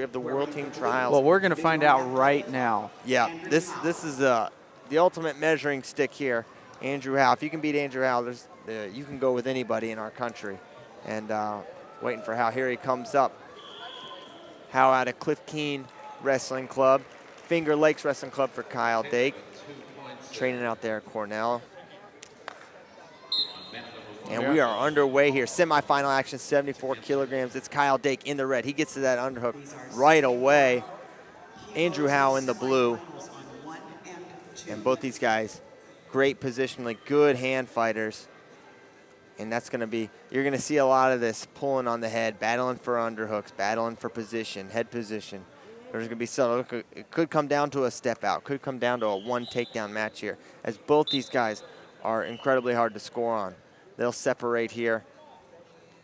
We have the World Team Trials. Well, we're going to find out right now. Yeah, this is the ultimate measuring stick here. Andrew Howe. If you can beat Andrew Howe, you can go with anybody in our country. And waiting for Howe. Here he comes up. Howe out of Cliff Keene Wrestling Club. Finger Lakes Wrestling Club for Kyle Dake. Training out there at Cornell. And we are underway here. Semifinal action, 74 kilograms. It's Kyle Dake in the red. He gets to that underhook right away. Andrew Howe in the blue. And both these guys, great positionally, good hand fighters. And that's going to be, you're going to see a lot of this pulling on the head, battling for underhooks, battling for position, head position. There's going to be some, it could come down to a step out, could come down to a one takedown match here, as both these guys are incredibly hard to score on. They'll separate here,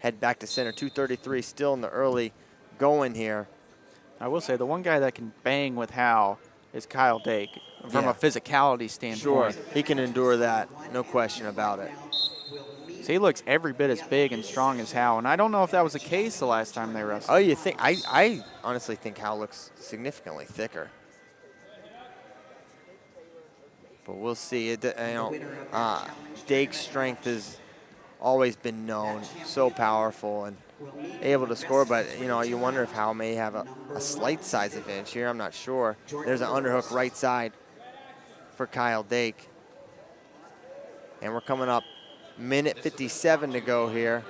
head back to center. 233 still in the early going here. I will say the one guy that can bang with Howe is Kyle Dake from a physicality standpoint. Sure, he can endure that, no question about it. So he looks every bit as big and strong as Howe, and I don't know if that was the case the last time they wrestled. Oh, you think? I honestly think Howe looks significantly thicker. But we'll see. Dake's strength has always been known, so powerful and able to score, but you wonder if Howe may have a slight size advantage here. I'm not sure. There's an underhook right side for Kyle Dake. And we're coming up minute 57 to go here.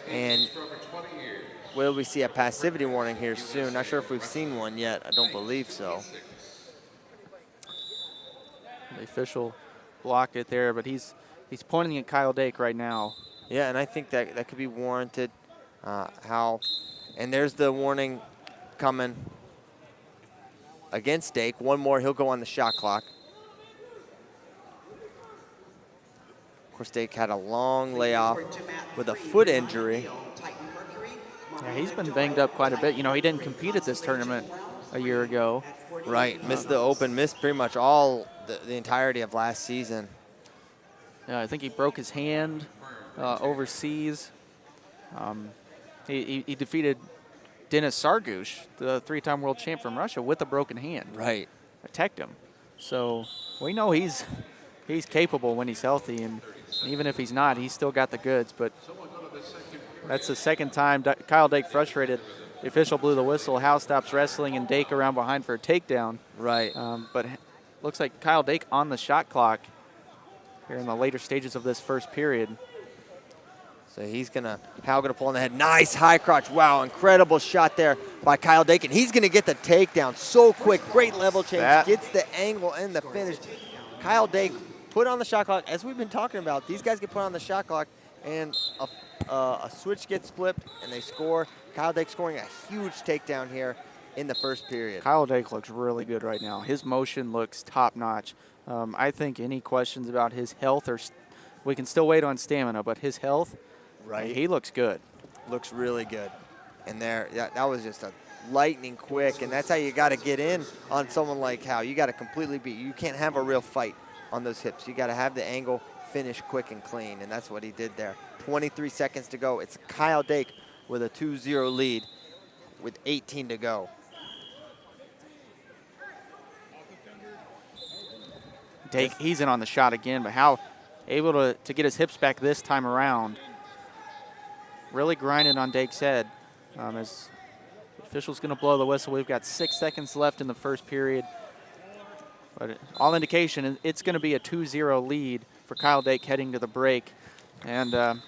And will we see a passivity warning here soon? Not sure if we've seen one yet. I don't believe so. The official blocked it there, but he's pointing at Kyle Dake right now. Yeah, and I think that could be warranted. And there's the warning coming against Dake. One more, he'll go on the shot clock. Of course, Dake had a long layoff with a foot injury. Yeah, he's been banged up quite a bit. He didn't compete at this tournament a year ago. Right, missed the Open, missed pretty much all the entirety of last season. Yeah, I think he broke his hand overseas. He defeated Denis Sargush, the three-time world champ from Russia, with a broken hand. Right. Attacked him. So we know he's capable when he's healthy, and even if he's not, he's still got the goods. But that's the second time Kyle Dake frustrated. The official blew the whistle. Howe stops wrestling, and Dake around behind for a takedown. Right. But looks like Kyle Dake on the shot clock here in the later stages of this first period. So Howe gonna pull on the head. Nice high crotch. Wow, incredible shot there by Kyle Dake. And he's gonna get the takedown so quick. Great level change. Gets the angle and the finish. Kyle Dake put on the shot clock. As we've been talking about, these guys get put on the shot clock and a switch gets flipped and they score. Kyle Dake scoring a huge takedown here in the first period. Kyle Dake looks really good right now. His motion looks top-notch. I think any questions about his health, we can still wait on stamina, but his health, right, he looks good. Looks really good. And that was just a lightning quick, and that's how you got to get in on someone like Howe. You got to completely beat. You can't have a real fight on those hips. You got to have the angle finish quick and clean, and that's what he did there. 23 seconds to go. It's Kyle Dake with a 2-0 lead with 18 to go. Dake, he's in on the shot again, but Howe able to get his hips back this time around. Really grinding on Dake's head. As the official's going to blow the whistle, we've got 6 seconds left in the first period. But all indication, it's going to be a 2-0 lead for Kyle Dake heading to the break. And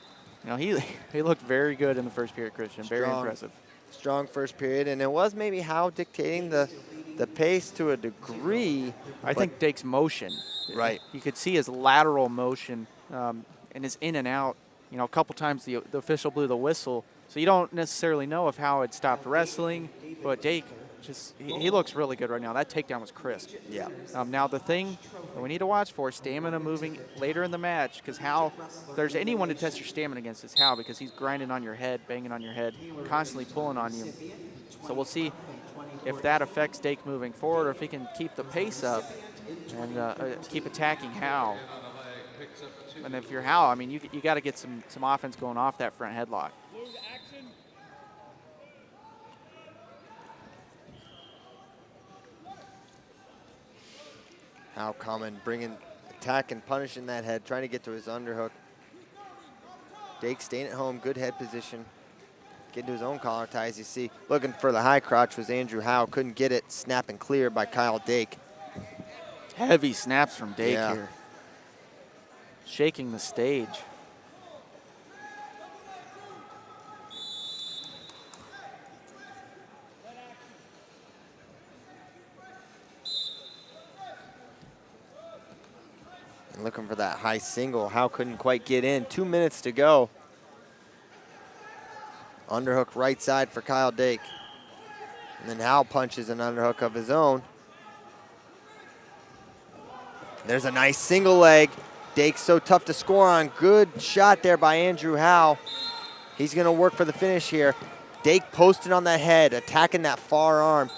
he looked very good in the first period, Christian. Very impressive. Strong first period, and it was maybe Howe dictating the pace to a degree. I think Dake's motion. Right. You could see his lateral motion and his in and out. A couple times the official blew the whistle, so you don't necessarily know if Howe had stopped wrestling, but Dake he looks really good right now. That takedown was crisp. Yeah. Now the thing that we need to watch for, stamina moving later in the match, because Howe, if there's anyone to test your stamina against, it's Howe, because he's grinding on your head, banging on your head, constantly pulling on you. So we'll see if that affects Dake moving forward, or if he can keep the pace up and keep attacking Howe. And if you're Howe, I mean, you got to get some offense going off that front headlock. Howe coming, bringing, attacking, punishing that head, trying to get to his underhook. Dake staying at home, good head position. Getting to his own collar tie, as you see. Looking for the high crotch was Andrew Howe. Couldn't get it, snapping clear by Kyle Dake. Heavy snaps from Dake Yeah. here. Shaking the stage. And looking for that high single. Howe couldn't quite get in. 2 minutes to go. Underhook right side for Kyle Dake. And then Howe punches an underhook of his own. There's a nice single leg. Dake's so tough to score on. Good shot there by Andrew Howe. He's going to work for the finish here. Dake posted on that head, attacking that far arm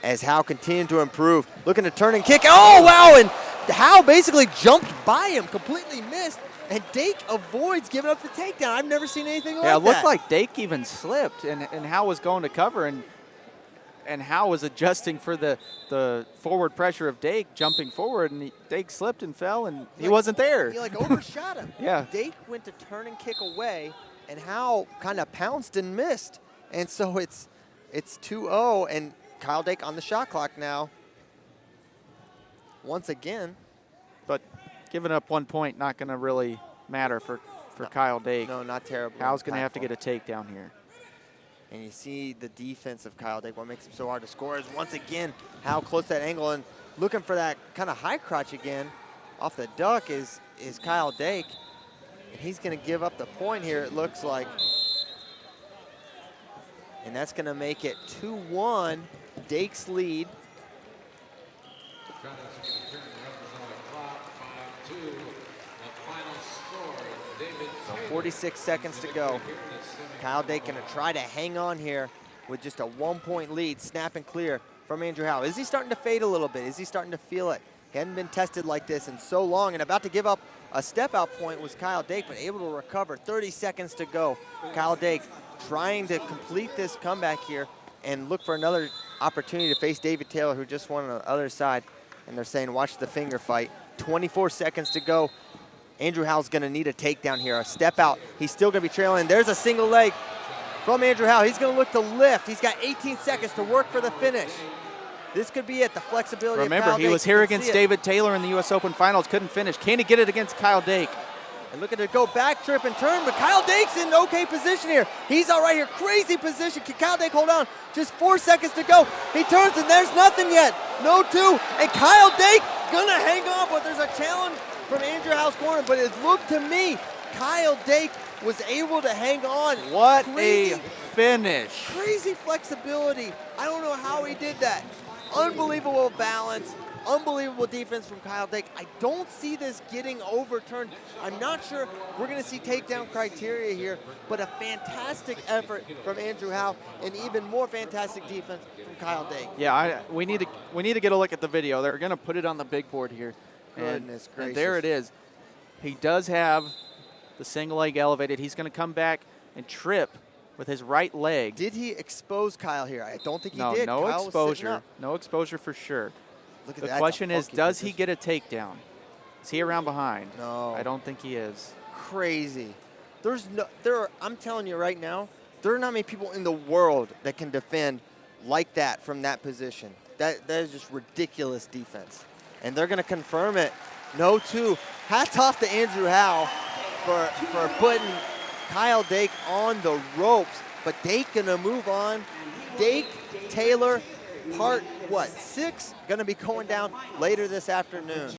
as Howe continued to improve. Looking to turn and kick. Oh, wow! And Howe basically jumped by him, completely missed. And Dake avoids giving up the takedown. I've never seen anything like that. Yeah, it looked like Dake even slipped, and Howe was going to cover, and Howe was adjusting for the forward pressure of Dake jumping forward, and Dake slipped and fell, and he wasn't there. He like overshot him. Yeah. Dake went to turn and kick away, and Howe kind of pounced and missed. And so it's 2-0, and Kyle Dake on the shot clock now. Once again. But giving up 1 point not going to really matter for Kyle Dake. No, not terrible. Howe's going to have to get a takedown here. And you see the defense of Kyle Dake. What makes him so hard to score is once again Howe close that angle and looking for that kind of high crotch again. Off the duck is Kyle Dake. And he's going to give up the point here, it looks like. And that's going to make it 2-1, Dake's lead. 46 seconds to go. Kyle Dake going to try to hang on here with just a 1 point lead, snap and clear from Andrew Howe. Is he starting to fade a little bit? Is he starting to feel it? He hadn't been tested like this in so long, and about to give up a step out point was Kyle Dake, but able to recover. 30 seconds to go. Kyle Dake trying to complete this comeback here and look for another opportunity to face David Taylor, who just won on the other side. And they're saying watch the finger fight. 24 seconds to go. Andrew Howe's going to need a takedown here, a step out. He's still going to be trailing. There's a single leg from Andrew Howe. He's going to look to lift. He's got 18 seconds to work for the finish. This could be it, the flexibility Remember, of Kyle he Dake. was here against David Taylor in the U.S. Open Finals, couldn't finish. Can he get it against Kyle Dake? And looking to go back, trip, and turn, but Kyle Dake's in okay position here. He's all right here, crazy position. Can Kyle Dake hold on? Just 4 seconds to go. He turns, and there's nothing yet. No two, and Kyle Dake gonna hang on, but there's a challenge from Andrew Howe's corner, but it looked to me, Kyle Dake was able to hang on. What Crazy, a finish. crazy flexibility. I don't know how he did that. Unbelievable balance, unbelievable defense from Kyle Dake. I don't see this getting overturned. I'm not sure we're gonna see takedown criteria here, but a fantastic effort from Andrew Howe and even more fantastic defense from Kyle Dake. Yeah, we need to get a look at the video. They're gonna put it on the big board here. Goodness gracious. And there it is. He does have the single leg elevated. He's gonna come back and trip with his right leg. Did he expose Kyle here? I don't think he No, did. no Kyle was sitting exposure. up. No exposure for sure. Look at The that. question is, Funky does he position. get a takedown? Is he around behind? No. I don't think he is. Crazy. I'm telling you right now, there are not many people in the world that can defend like that from that position. That is just ridiculous defense. And they're going to confirm it. No two. Hats off to Andrew Howe for putting Kyle Dake on the ropes. But Dake going to move on. Dake, Taylor, part 6 going to be going down later this afternoon.